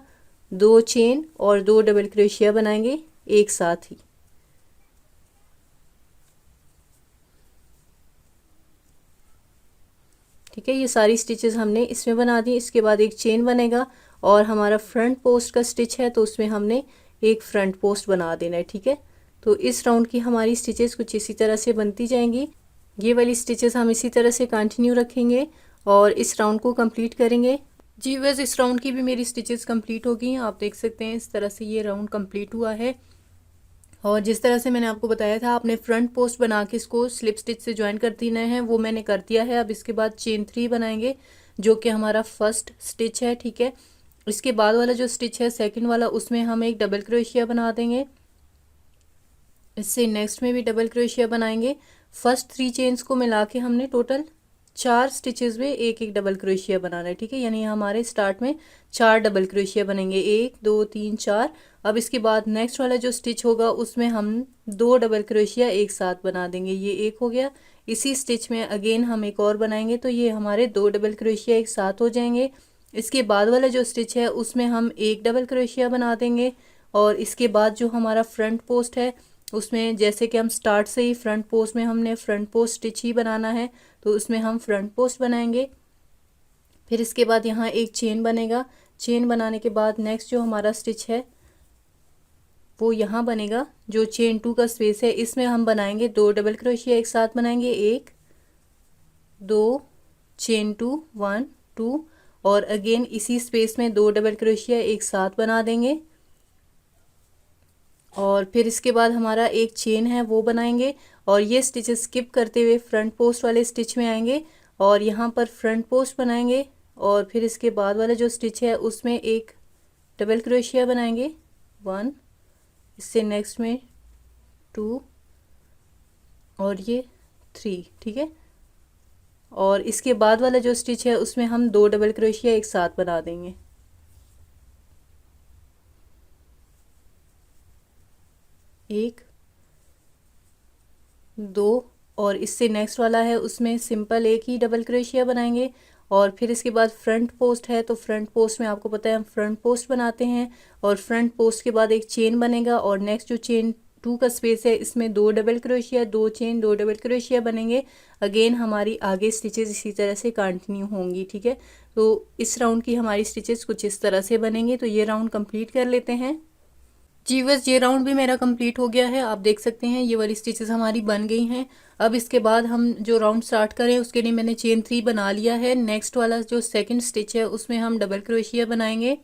Speaker 1: 2 चेन और 2 डबल क्रोशिया बनाएंगे एक साथ ही। ठीक है, ये सारी स्टिचेस हमने इसमें बना दी। इसके बाद एक चेन बनेगा और हमारा फ्रंट पोस्ट का स्टिच है तो उसमें हमने एक फ्रंट पोस्ट बना देना है, ठीक है। तो इस राउंड की हमारी स्टिचेस कुछ इसी तरह से बनती जाएंगी। ये वाली स्टिचेस हम इसी तरह से कंटिन्यू रखेंगे और इस राउंड को कंप्लीट करेंगे। जी बस इस राउंड की भी मेरी स्टिचेस कंप्लीट हो गई हैं। आप देख सकते हैं इस तरह से ये राउंड कंप्लीट हुआ है और जिस तरह से मैंने आपको बताया था आपने फ्रंट पोस्ट बना के इसको स्लिप स्टिच से ज्वाइन कर देना है, वो मैंने कर दिया है। अब इसके बाद चेन 3 बनाएंगे जो कि हमारा फर्स्ट स्टिच है, ठीक है। इसके बाद वाला जो स्टिच है सेकंड वाला उसमें हम एक डबल क्रोशिया बना देंगे। इससे नेक्स्ट में भी डबल क्रोशिया बनाएंगे। फर्स्ट 3 चेन्स को मिला के हमने टोटल 4 स्टिचेस में एक एक डबल क्रोशिया बनाना है, ठीक है। यानी हमारे स्टार्ट में 4 डबल क्रोशिया बनेंगे, 1 2 3 4। अब इसके बाद नेक्स्ट वाला जो स्टिच होगा उसमें हम 2 डबल क्रोशिया एक साथ बना देंगे, ये एक हो गया। इसी स्टिच में अगेन हम एक और बनाएंगे तो ये हमारे 2 डबल क्रोशिया एक साथ हो जाएंगे। इसके बाद वाला जो स्टिच है उसमें हम एक डबल क्रोशिया बना देंगे और इसके बाद जो हमारा फ्रंट पोस्ट है उसमें जैसे कि हम स्टार्ट से ही फ्रंट पोस्ट में हमने फ्रंट पोस्ट स्टिच ही बनाना है तो उसमें हम फ्रंट पोस्ट बनाएंगे। फिर इसके बाद यहाँ एक चेन बनेगा। चेन बनाने के बाद नेक्स्ट जो हमारा स्टिच है वो यहाँ बनेगा। जो चेन 2 का स्पेस है इसमें हम बनाएंगे 2 डबल क्रोशिया एक साथ बनाएंगे, 1 2, चेन 2 1 2 और अगेन इसी स्पेस में 2 डबल क्रोशिया एक साथ बना देंगे और फिर इसके बाद हमारा एक चेन है वो बनाएंगे और ये स्टिचेस स्किप करते हुए फ्रंट पोस्ट वाले स्टिच में आएंगे और यहाँ पर फ्रंट पोस्ट बनाएंगे और फिर इसके बाद वाला जो स्टिच है उसमें एक डबल क्रोशिया बनाएंगे 1, इससे नेक्स्ट में 2 और ये 3, ठीक है। और इसके बाद वाला जो स्टिच है उसमें हम 2 डबल क्रोशिया एक साथ बना देंगे। 1 2 और इससे नेक्स्ट वाला है उसमें सिंपल एक ही डबल क्रोशिया बनाएंगे और फिर इसके बाद फ्रंट पोस्ट है तो फ्रंट पोस्ट में आपको पता है हम फ्रंट पोस्ट बनाते हैं और फ्रंट पोस्ट के बाद एक चेन बनेगा और नेक्स्ट जो चेन 2 का स्पेस है इसमें 2 double crochet, 2 chain, 2 double crochet बनेंगे। अगेन हमारी आगे स्टिचेस इसी तरह से कंटिन्यू होंगी, ठीक है। तो इस राउंड की हमारी स्टिचेस कुछ इस तरह से बनेंगे। तो ये राउंड कंप्लीट कर लेते हैं जी। बस ये राउंड भी मेरा कंप्लीट हो गया है, आप देख सकते हैं ये वाली स्टिचेस हमारी बन गई हैं। अब इसके बाद हम जो राउंड स्टार्ट करें उसके लिए मैंने चेन 3 बना लिया है। नेक्स्ट वाला जो सेकंड स्टिच है उसमें हम डबल क्रोशिया बनाएंगे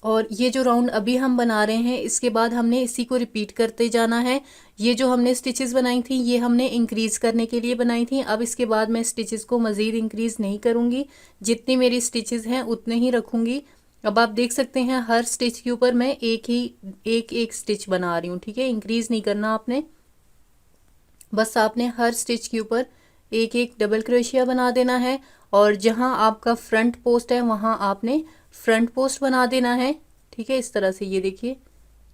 Speaker 1: और ये जो राउंड अभी हम बना रहे हैं इसके बाद हमने इसी को रिपीट करते जाना है। ये जो हमने स्टिचेस बनाई थी ये हमने इंक्रीज करने के लिए बनाई थी। अब इसके बाद मैं स्टिचेस को मज़ीद इंक्रीज नहीं करूँगी, जितनी मेरी स्टिचेस हैं उतने ही रखूँगी। अब आप देख सकते हैं हर स्टिच के ऊपर मैं एक स्टिच बना रही हूँ, ठीक है। इंक्रीज नहीं करना आपने, बस आपने हर स्टिच के ऊपर एक डबल क्रोशिया बना देना है और जहाँ आपका फ्रंट पोस्ट है वहाँ आपने फ्रंट पोस्ट बना देना है, ठीक है। इस तरह से ये देखिए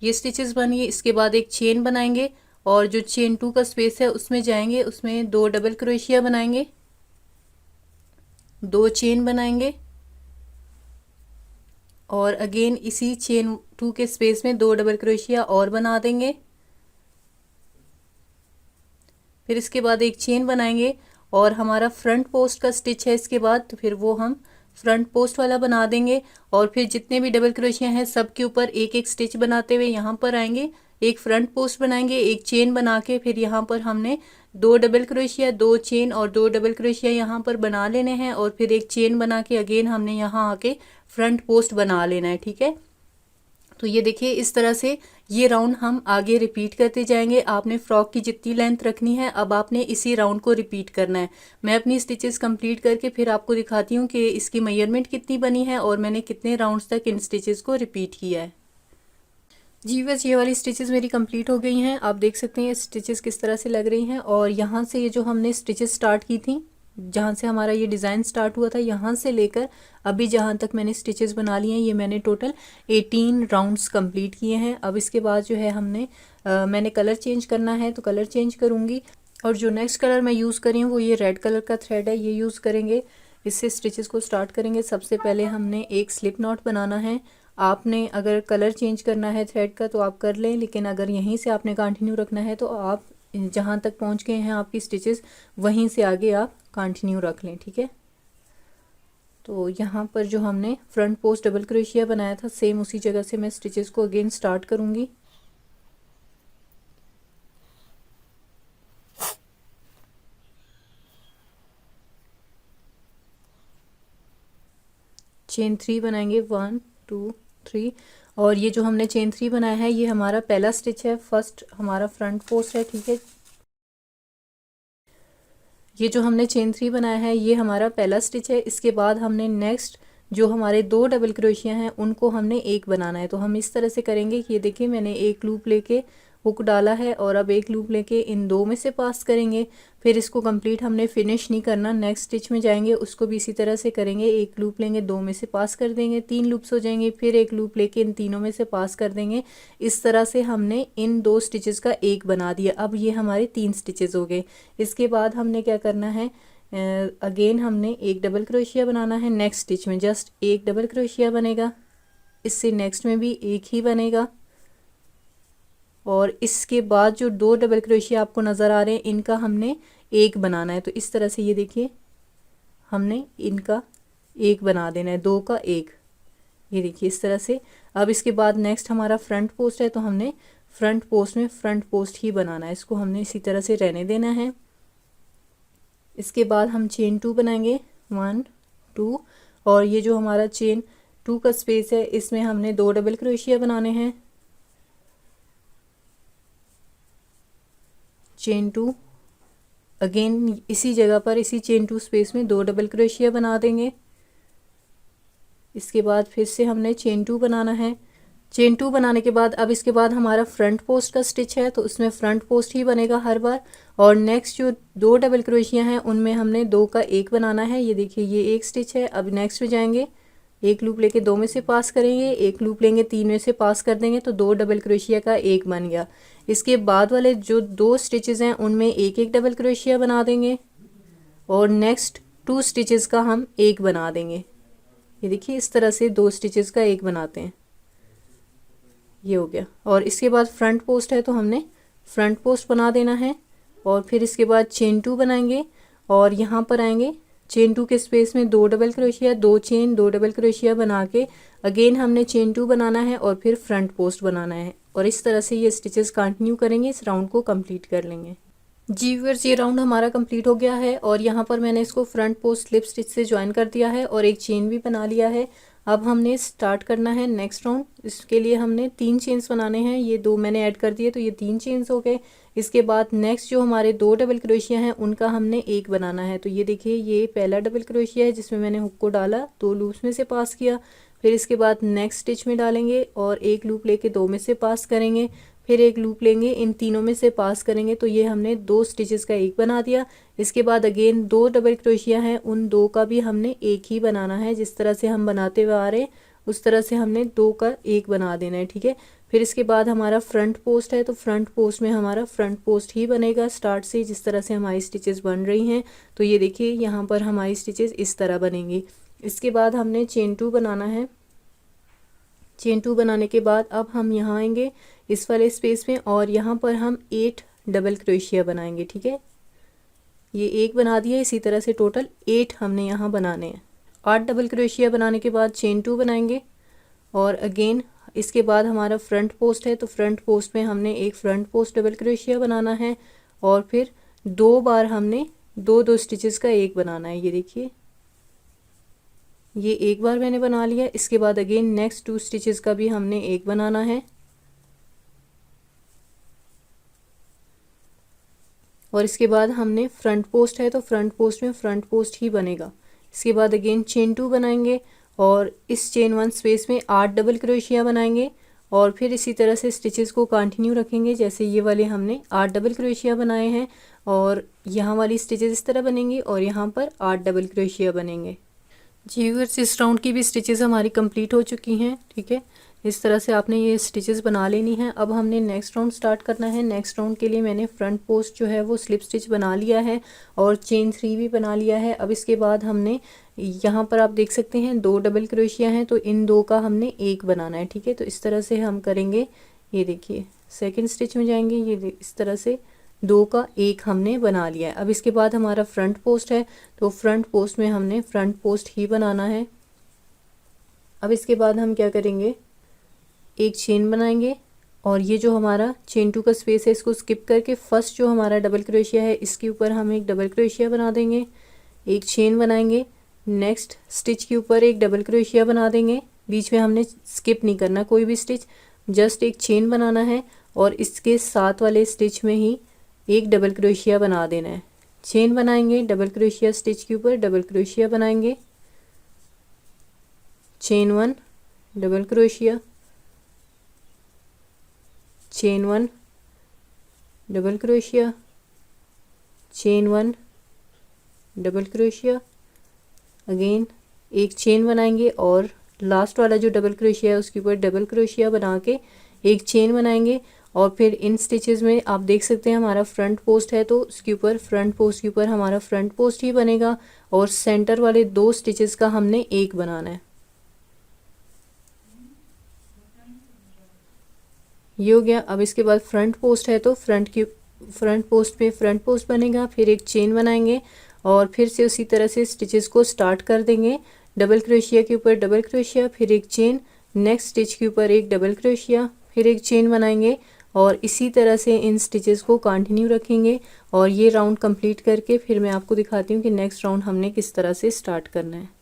Speaker 1: ये स्टिचेस बनिए। इसके बाद एक चेन बनाएंगे और जो चेन 2 का स्पेस है उसमें जाएंगे, उसमें 2 डबल क्रोशिया बनाएंगे, 2 चेन बनाएंगे और अगेन इसी चेन 2 के स्पेस में 2 डबल क्रोशिया और बना देंगे। फिर इसके बाद एक चेन बनाएंगे और हमारा फ्रंट पोस्ट का स्टिच है इसके बाद, तो फिर वो हम फ्रंट पोस्ट वाला बना देंगे और फिर जितने भी डबल क्रोशिया हैं सब के ऊपर एक स्टिच बनाते हुए यहाँ पर आएंगे, एक फ्रंट पोस्ट बनाएंगे, एक चेन बना के फिर यहाँ पर हमने 2 डबल क्रोशिया, 2 चेन और 2 डबल क्रोशिया यहाँ पर बना लेने हैं और फिर एक चेन बना के अगेन हमने यहाँ आके फ्रंट पोस्ट बना लेना है, ठीक है। तो ये देखिए इस तरह से ये राउंड हम आगे रिपीट करते जाएंगे। आपने फ्रॉक की जितनी लेंथ रखनी है अब आपने इसी राउंड को रिपीट करना है। मैं अपनी स्टिचेस कंप्लीट करके फिर आपको दिखाती हूँ कि इसकी मेजरमेंट कितनी बनी है और मैंने कितने राउंड्स तक इन स्टिचेस को रिपीट किया है जी। बस ये वाली स्टिचेस मेरी कंप्लीट हो गई हैं। आप देख सकते हैं स्टिचेस किस तरह से लग रही हैं और यहाँ से ये जो हमने स्टिचेस स्टार्ट की थी, जहाँ से हमारा ये डिज़ाइन स्टार्ट हुआ था, यहाँ से लेकर अभी जहाँ तक मैंने स्टिचेस बना लिए हैं ये मैंने टोटल 18 राउंड्स कंप्लीट किए हैं। अब इसके बाद जो है मैंने कलर चेंज करना है तो कलर चेंज करूँगी और जो नेक्स्ट कलर मैं यूज़ करी हूँ वो ये रेड कलर का थ्रेड है, ये यूज़ करेंगे। इससे स्टिचेस को स्टार्ट करेंगे। सबसे पहले हमने एक स्लिप नॉट बनाना है। आपने अगर कलर चेंज करना है थ्रेड का तो आप कर लें, लेकिन अगर यहीं से आपने कंटिन्यू रखना है तो आप जहाँ तक पहुँच गए हैं आपकी स्टिचेस वहीं से आगे आप कंटिन्यू रख लें, ठीक है। तो यहाँ पर जो हमने फ्रंट पोस्ट डबल क्रोशिया बनाया था सेम उसी जगह से मैं स्टिचेस को अगेन स्टार्ट करूँगी। चेन 3 बनाएंगे 1 2 3 और ये जो हमने चेन 3 बनाया है ये हमारा पहला स्टिच है, फर्स्ट हमारा फ्रंट पोस्ट है, ठीक है। ये जो हमने चेन 3 बनाया है ये हमारा पहला स्टिच है। इसके बाद हमने नेक्स्ट जो हमारे 2 डबल क्रोशिया हैं उनको हमने एक बनाना है। तो हम इस तरह से करेंगे कि ये देखिए मैंने एक लूप लेके हुक डाला है और अब एक लूप लेके इन 2 में से पास करेंगे। फिर इसको कंप्लीट हमने फिनिश नहीं करना, नेक्स्ट स्टिच में जाएंगे उसको भी इसी तरह से करेंगे। एक लूप लेंगे, 2 में से पास कर देंगे, 3 लूप्स हो जाएंगे, फिर एक लूप लेके इन तीनों में से पास कर देंगे। इस तरह से हमने इन 2 स्टिचेस का एक बना दिया। अब ये हमारे 3 स्टिचेस हो गए। इसके बाद हमने क्या करना है, अगेन हमने एक डबल क्रोशिया बनाना है। नेक्स्ट स्टिच में जस्ट एक डबल क्रोशिया बनेगा, इससे नेक्स्ट में भी एक ही बनेगा और इसके बाद जो 2 डबल क्रोशिया आपको नज़र आ रहे हैं इनका हमने एक बनाना है। तो इस तरह से ये देखिए हमने इनका एक बना देना है, दो का एक, ये देखिए इस तरह से। अब इसके बाद नेक्स्ट हमारा फ्रंट पोस्ट है, तो हमने फ्रंट पोस्ट में फ्रंट पोस्ट ही बनाना है, इसको हमने इसी तरह से रहने देना है। इसके बाद हम चेन 2 बनाएंगे, 1 2, और ये जो हमारा चेन 2 का स्पेस है इसमें हमने 2 डबल क्रोशिया बनाने हैं। चेन 2, अगेन इसी जगह पर इसी चेन 2 स्पेस में 2 डबल क्रोशिया बना देंगे। इसके बाद फिर से हमने चेन 2 बनाना है। चेन 2 बनाने के बाद अब इसके बाद हमारा फ्रंट पोस्ट का स्टिच है, तो उसमें फ्रंट पोस्ट ही बनेगा हर बार। और नेक्स्ट जो 2 डबल क्रोशिया हैं उनमें हमने 2 का एक बनाना है। ये देखिए ये एक स्टिच है। अब नेक्स्ट में जाएंगे, एक लूप लेके 2 में से पास करेंगे, एक लूप लेंगे 3 में से पास कर देंगे, तो 2 डबल क्रोशिया का एक बन गया। इसके बाद वाले जो 2 स्टिचेस हैं उनमें एक एक डबल क्रोशिया बना देंगे और नेक्स्ट 2 स्टिचेस का हम एक बना देंगे। ये देखिए इस तरह से 2 स्टिचेस का एक बनाते हैं, ये हो गया। और इसके बाद फ्रंट पोस्ट है, तो हमने फ्रंट पोस्ट बना देना है। और फिर इसके बाद चेन 2 बनाएंगे और यहाँ पर आएंगे, चेन 2 के स्पेस में 2 double crochet, 2 chain, 2 double crochet बना के अगेन हमने चेन 2 बनाना है और फिर फ्रंट पोस्ट बनाना है। और इस तरह से ये स्टिचेस कंटिन्यू करेंगे, इस राउंड को कंप्लीट कर लेंगे। जी व्यूअर्स, ये राउंड हमारा कंप्लीट हो गया है और यहाँ पर मैंने इसको फ्रंट पोस्ट स्लिप स्टिच से ज्वाइन कर दिया है और एक चेन भी बना लिया है। अब हमने स्टार्ट करना है नेक्स्ट राउंड। इसके लिए हमने 3 चेन्स बनाने हैं, ये 2 मैंने ऐड कर दिए तो ये 3 चेन्स हो गए। इसके बाद नेक्स्ट जो हमारे 2 डबल क्रोशिया हैं उनका हमने एक बनाना है। तो ये देखिए ये पहला डबल क्रोशिया है जिसमें मैंने हुक को डाला, 2 लूप्स में से पास किया। फिर इसके बाद नेक्स्ट स्टिच में डालेंगे और एक लूप लेके 2 में से पास करेंगे, फिर एक लूप लेंगे, इन तीनों में से पास करेंगे, तो ये हमने 2 स्टिचेस का एक बना दिया। इसके बाद अगेन 2 डबल क्रोशिया हैं, उन 2 का भी हमने एक ही बनाना है। जिस तरह से हम बनाते हुए आ रहे हैं उस तरह से हमने 2 का एक बना देना है, ठीक है। फिर इसके बाद हमारा फ्रंट पोस्ट है, तो फ्रंट पोस्ट में हमारा फ्रंट पोस्ट ही बनेगा स्टार्ट से, जिस तरह से हमारी स्टिचेस बन रही हैं। तो ये देखिए यहाँ पर हमारी स्टिचेस इस तरह बनेंगी। इसके बाद हमने चेन 2 बनाना है। चेन 2 बनाने के बाद अब हम यहाँ आएंगे इस वाले स्पेस में और यहाँ पर हम 8 डबल क्रोशिया बनाएंगे, ठीक है। ये एक बना दिया, इसी तरह से टोटल 8 हमने यहाँ बनाने हैं। 8 डबल क्रोशिया बनाने के बाद चेन 2 बनाएंगे और अगेन इसके बाद हमारा फ्रंट पोस्ट है, तो फ्रंट पोस्ट में हमने एक फ्रंट पोस्ट डबल क्रोशिया बनाना है और फिर 2 बार हमने 2 स्टिचेस का एक बनाना है। ये देखिए ये एक बार मैंने बना लिया। इसके बाद अगेन नेक्स्ट 2 स्टिचेस का भी हमने एक बनाना है और इसके बाद हमने फ्रंट पोस्ट है, तो फ्रंट पोस्ट में फ्रंट पोस्ट ही बनेगा। इसके बाद अगेन चेन 2 बनाएंगे और इस चेन 1 स्पेस में 8 डबल क्रोशिया बनाएंगे और फिर इसी तरह से स्टिचेस को कंटिन्यू रखेंगे। जैसे ये वाले हमने 8 डबल क्रोशिया बनाए हैं और यहाँ वाली स्टिचेस इस तरह बनेंगी और यहाँ पर 8 डबल क्रोशिया बनेंगे। जी व्यूअर्स, इस राउंड की भी स्टिचेस हमारी कंप्लीट हो चुकी हैं, ठीक है। इस तरह से आपने ये स्टिचेस बना लेनी है। अब हमने नेक्स्ट राउंड स्टार्ट करना है। नेक्स्ट राउंड के लिए मैंने फ्रंट पोस्ट जो है वो स्लिप स्टिच बना लिया है और चेन 3 भी बना लिया है। अब इसके बाद हमने यहाँ पर आप देख सकते हैं 2 डबल क्रोशिया हैं, तो इन 2 का हमने एक बनाना है, ठीक है। तो इस तरह से हम करेंगे। ये देखिए सेकेंड स्टिच में जाएंगे, ये इस तरह से 2 का एक हमने बना लिया है। अब इसके बाद हमारा फ्रंट पोस्ट है, तो फ्रंट पोस्ट में हमने फ्रंट पोस्ट ही बनाना है। अब इसके बाद हम क्या करेंगे, एक चेन बनाएंगे और ये जो हमारा चेन 2 का स्पेस है इसको स्किप करके फर्स्ट जो हमारा डबल क्रोशिया है इसके ऊपर हम एक डबल क्रोशिया बना देंगे, एक चेन बनाएंगे, नेक्स्ट स्टिच के ऊपर एक डबल क्रोशिया बना देंगे। बीच में हमने स्किप नहीं करना कोई भी स्टिच, जस्ट एक चेन बनाना है और इसके साथ वाले स्टिच में ही एक डबल क्रोशिया बना देना है। चेन बनाएंगे, डबल क्रोशिया स्टिच के ऊपर डबल क्रोशिया बनाएंगे, chain 1 double crochet, chain 1 double crochet, chain 1 double crochet, again एक चेन बनाएंगे और लास्ट वाला जो डबल क्रोशिया है उसके ऊपर डबल क्रोशिया बना के एक चेन बनाएंगे और फिर इन स्टिचेस में आप देख सकते हैं हमारा फ्रंट पोस्ट है, तो उसके ऊपर फ्रंट पोस्ट के ऊपर हमारा फ्रंट पोस्ट ही बनेगा और सेंटर वाले 2 स्टिचेस का हमने एक बनाना है। ये हो गया। अब इसके बाद फ्रंट पोस्ट है, तो फ्रंट के फ्रंट पोस्ट पे फ्रंट पोस्ट बनेगा, फिर एक चेन बनाएंगे और फिर से उसी तरह से स्टिचेस को स्टार्ट कर देंगे। डबल क्रोशिया के ऊपर डबल क्रोशिया, फिर एक चेन, नेक्स्ट स्टिच के ऊपर एक डबल क्रोशिया, फिर एक चेन बनाएंगे और इसी तरह से इन स्टिचेस को कंटिन्यू रखेंगे। और ये राउंड कंप्लीट करके फिर मैं आपको दिखाती हूँ कि नेक्स्ट राउंड हमने किस तरह से स्टार्ट करना है।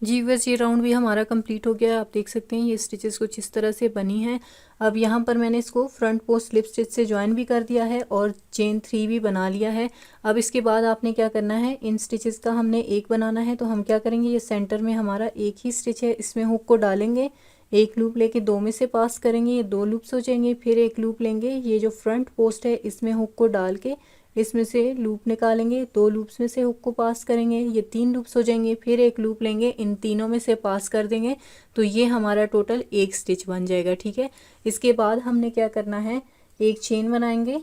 Speaker 1: जी बस ये राउंड भी हमारा कंप्लीट हो गया है। आप देख सकते हैं ये स्टिचेस कुछ इस तरह से बनी हैं। अब यहाँ पर मैंने इसको फ्रंट पोस्ट स्लिप स्टिच से ज्वाइन भी कर दिया है और चेन 3 भी बना लिया है। अब इसके बाद आपने क्या करना है, इन स्टिचेस का हमने एक बनाना है। तो हम क्या करेंगे, ये सेंटर में हमारा एक ही स्टिच है, इसमें हुक को डालेंगे, एक लूप लेके दो में से पास करेंगे, ये दो लूप्स हो जाएंगे, फिर एक लूप लेंगे, ये जो फ्रंट पोस्ट है इसमें हुक को डाल के इसमें से लूप निकालेंगे, दो लूप्स में से हुक को पास करेंगे, ये 3 लूप्स हो जाएंगे, फिर एक लूप लेंगे, इन तीनों में से पास कर देंगे। तो ये हमारा टोटल एक स्टिच बन जाएगा। ठीक है, इसके बाद हमने क्या करना है, एक चेन बनाएंगे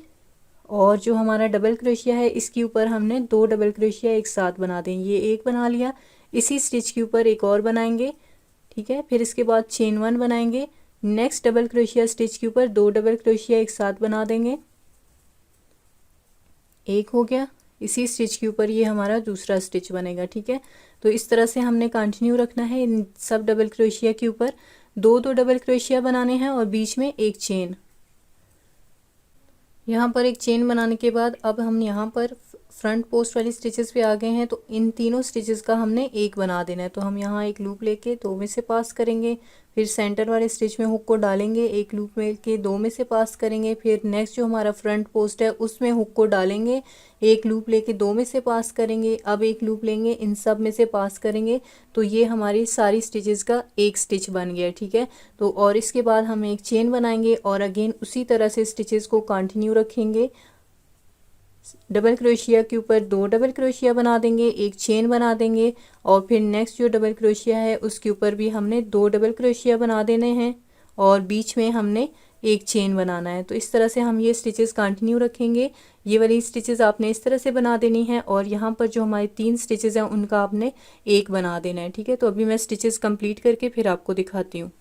Speaker 1: और जो हमारा डबल क्रोशिया है इसके ऊपर हमने 2 डबल क्रोशिया एक साथ बना दें। ये एक बना लिया, इसी स्टिच के ऊपर एक और बनाएंगे। ठीक है, फिर इसके बाद चेन 1 बनाएंगे, नेक्स्ट डबल क्रोशिया स्टिच के ऊपर 2 डबल क्रोशिया एक साथ बना देंगे, एक हो गया। इसी स्टिच के ऊपर ये हमारा दूसरा स्टिच बनेगा। ठीक है, तो इस तरह से हमने कंटिन्यू रखना है। इन सब डबल क्रोशिया के ऊपर दो दो डबल क्रोशिया बनाने हैं और बीच में एक चेन। यहाँ पर एक चेन बनाने के बाद अब हम यहाँ पर फ्रंट पोस्ट वाली स्टिचेस पे आ गए हैं। तो इन तीनों स्टिचेस का हमने एक बना देना है। तो हम यहाँ एक लूप लेके दो में से पास करेंगे, फिर सेंटर वाले स्टिच में हुक को डालेंगे, एक लूप में के दो में से पास करेंगे, फिर नेक्स्ट जो हमारा फ्रंट पोस्ट है उसमें हुक को डालेंगे, एक लूप लेके दो में से पास करेंगे, अब एक लूप लेंगे, इन सब में से पास करेंगे। तो ये हमारी सारी स्टिचेस का एक स्टिच बन गया। ठीक है, तो और इसके बाद हम एक चेन बनाएंगे और अगेन उसी तरह से स्टिचेस को कंटिन्यू रखेंगे। डबल क्रोशिया के ऊपर 2 डबल क्रोशिया बना देंगे, एक चेन बना देंगे और फिर नेक्स्ट जो डबल क्रोशिया है उसके ऊपर भी हमने 2 डबल क्रोशिया बना देने हैं और बीच में हमने एक चेन बनाना है। तो इस तरह से हम ये स्टिचेस कंटिन्यू रखेंगे। ये वाली स्टिचेस आपने इस तरह से बना देनी है और यहाँ पर जो हमारी 3 स्टिचेस हैं उनका आपने एक बना देना है। ठीक है, तो अभी मैं स्टिचेस कंप्लीट करके फिर आपको दिखाती हूँ।